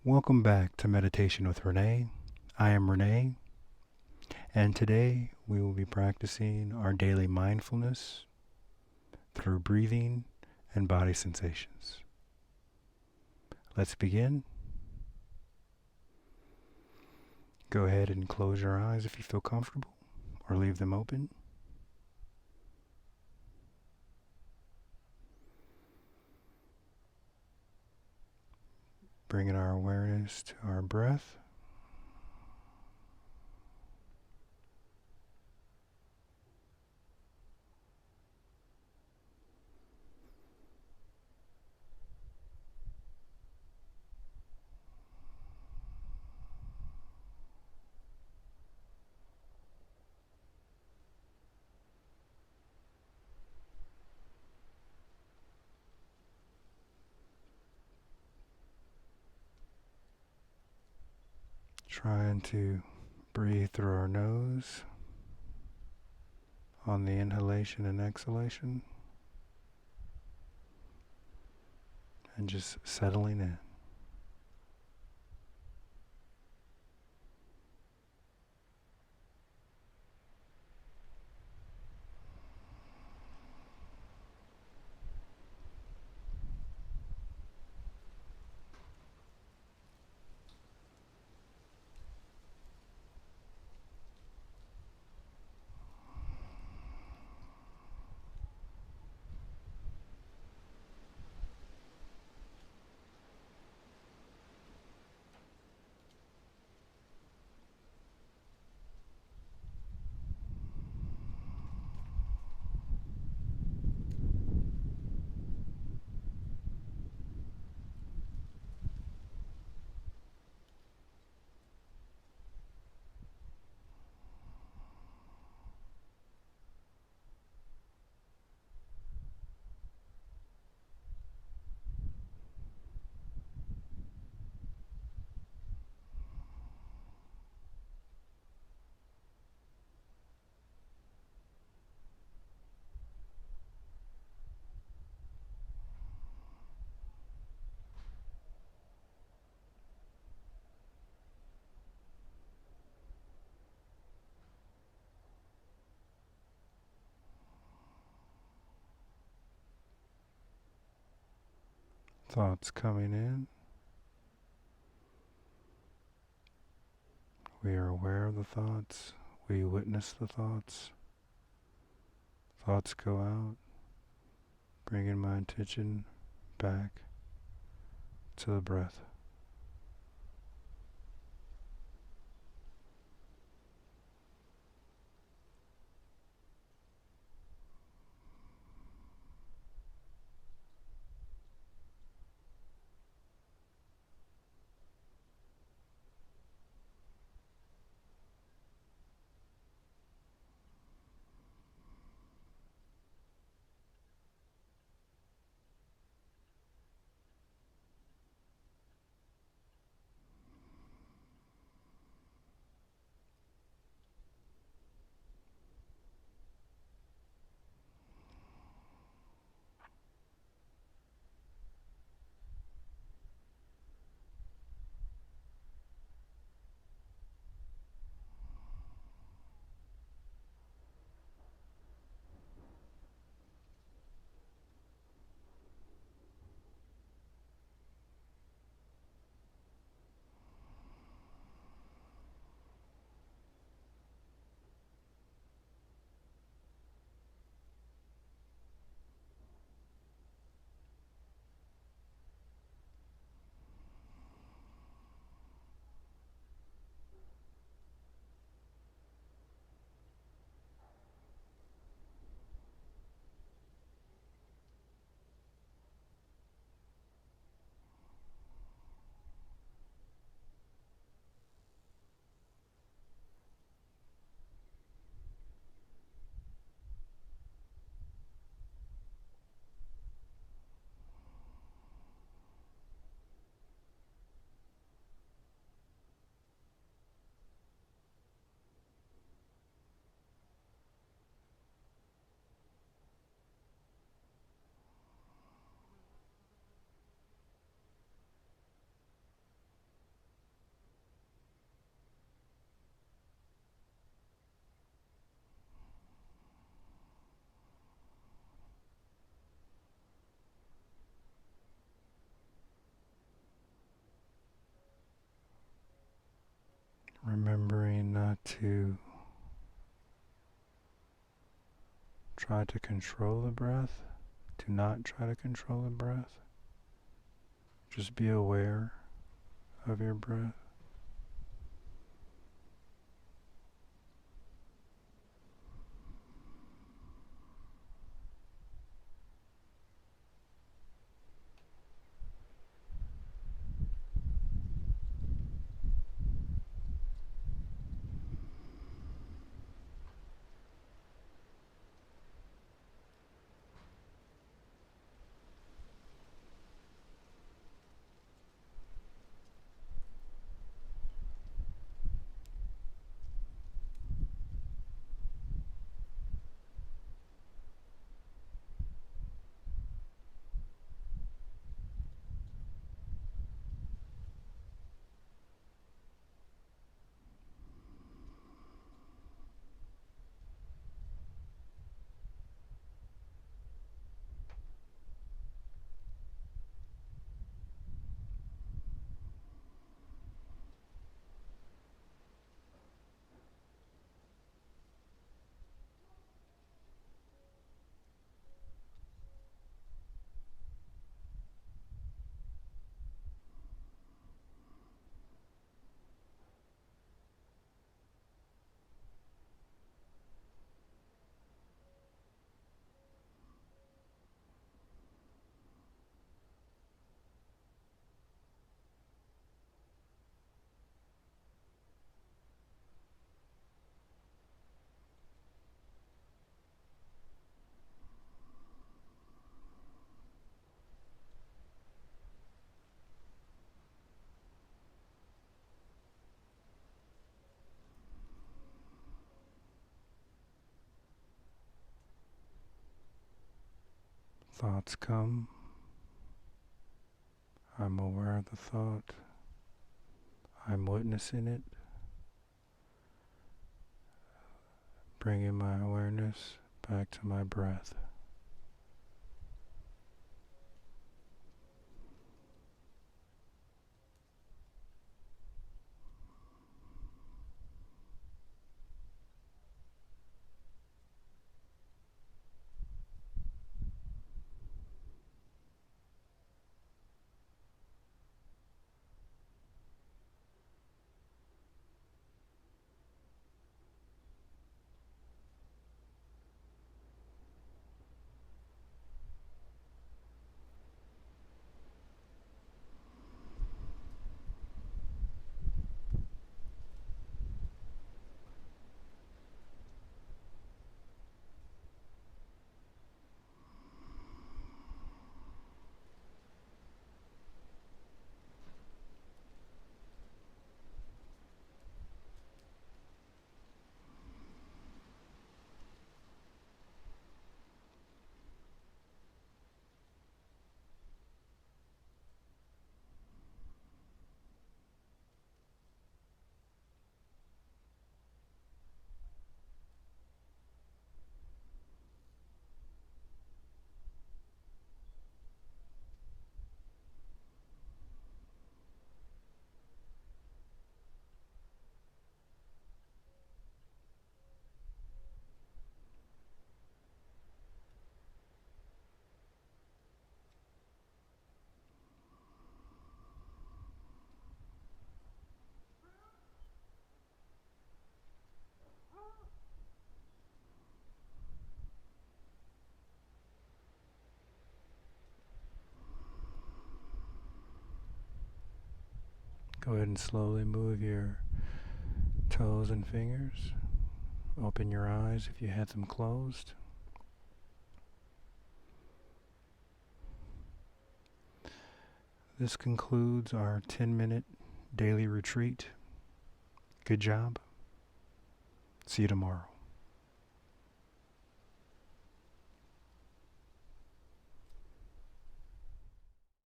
Welcome back to Meditation with Renee. I am Renee, and today we will be practicing our daily mindfulness through breathing and body sensations. Let's begin. Go ahead and close your eyes if you feel comfortable, or leave them open. Bringing our awareness to our breath. Trying to breathe through our nose on the inhalation and exhalation, and just settling in. Thoughts coming in. We are aware of the thoughts. We witness the thoughts. Thoughts go out. Bringing my attention back to the breath. Remembering not to try to control the breath. Do not try to control the breath. Just be aware of your breath. Thoughts come. I'm aware of the thought. I'm witnessing it. Bringing my awareness back to my breath. Go ahead and slowly move your toes and fingers. Open your eyes if you had them closed. This concludes our 10-minute daily retreat. Good job. See you tomorrow.